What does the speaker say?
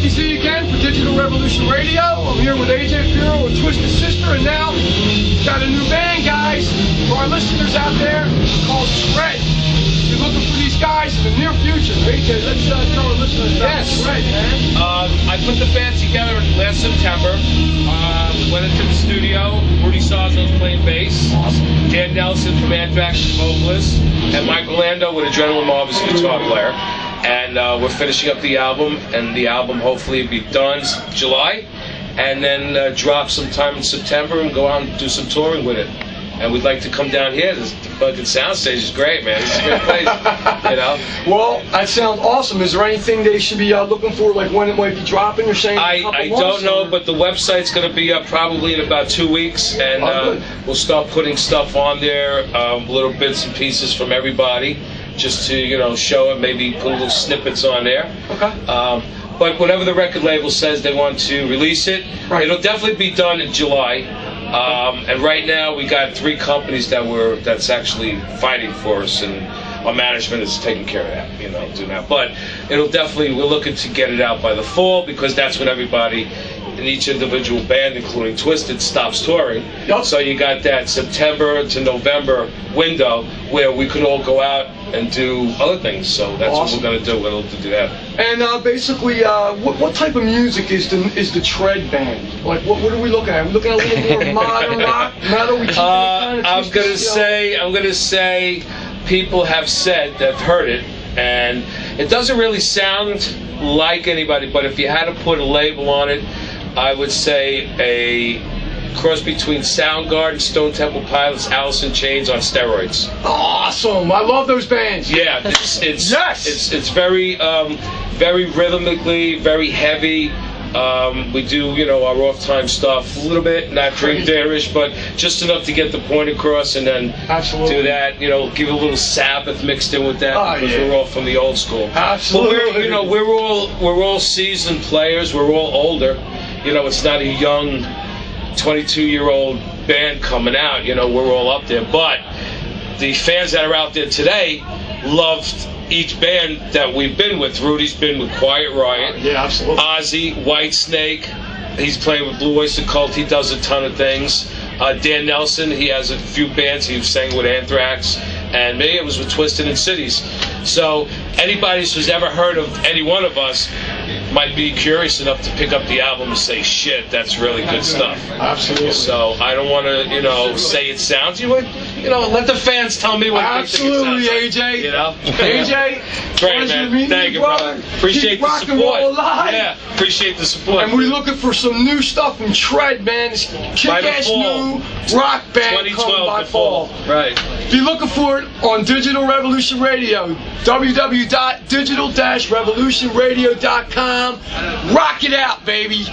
Markyz again for Digital Revolution Radio. I'm here with AJ Furo and Twisted Sister, and now got a new band, guys, for our listeners out there called Tread. You're looking for these guys in the near future. AJ, let's tell our listeners about Tread, man. I put the band together last September. Went into the studio. Rudy Sazzo's playing bass. Awesome. Dan Nelson from Anthrax is vocalist, and Michael Lando with Adrenaline Mob is a guitar player. And we're finishing up the album, and the album hopefully will be done July, and then drop sometime in September and go out and do some touring with it. And we'd like to come down here. The fucking Soundstage is great, man. It's a great place, you know. Well, that sounds awesome. Is there anything they should be looking for, like when it might be dropping? You're saying I don't know, but the website's going to be up probably in about 2 weeks, and we'll start putting stuff on there, little bits and pieces from everybody, just to, you know, show it, maybe put little snippets on there. Okay. But whatever the record label says they want to release it, it'll definitely be done in July. And right now we got 3 companies that's actually fighting for us, and our management is taking care of that, you know, doing that. But it'll definitely, we're looking to get it out by the fall, because that's when everybody in each individual band, including Twisted, stops touring. Yep. So you got that September to November window where we could all go out and do other things. So that's what we're going to do. We're going to do that. And basically, what type of music is the Tread band? Like, what are we looking at? Are we looking at a little more modern rock, metal? I'm gonna say people have said they've heard it, and it doesn't really sound like anybody. But if you had to put a label on it, I would say a cross between Soundgarden, Stone Temple Pilots, Alice in Chains on steroids. Awesome! I love those bands. Yeah, it's yes. It's very very rhythmically, very heavy. We do, you know, our off-time stuff a little bit, not drink there-ish, but just enough to get the point across, and then do that. You know, give a little Sabbath mixed in with that, because we're all from the old school. Absolutely. But we're all seasoned players. We're all older. You know, it's not a young 22-year-old band coming out. You know, we're all up there. But the fans that are out there today loved each band that we've been with. Rudy's been with Quiet Riot. Yeah, absolutely. Ozzy, Whitesnake. He's playing with Blue Oyster Cult. He does a ton of things. Dan Nelson, he has a few bands. He sang with Anthrax. And me, it was with Twisted and Cities. So anybody who's ever heard of any one of us might be curious enough to pick up the album and say, shit, that's really good stuff. Absolutely. So I don't want to, you know, say it sounds. You know, let the fans tell me what they think it sounds like. AJ. You know? AJ, great, man. Thank you, brother. Appreciate the support. Yeah, appreciate the support. And we're looking for some new stuff from Tread, man. This kick-ass new rock band coming by fall. Right. If you're looking for it on Digital Revolution Radio, www.digital-revolutionradio.com. Rock it out, baby.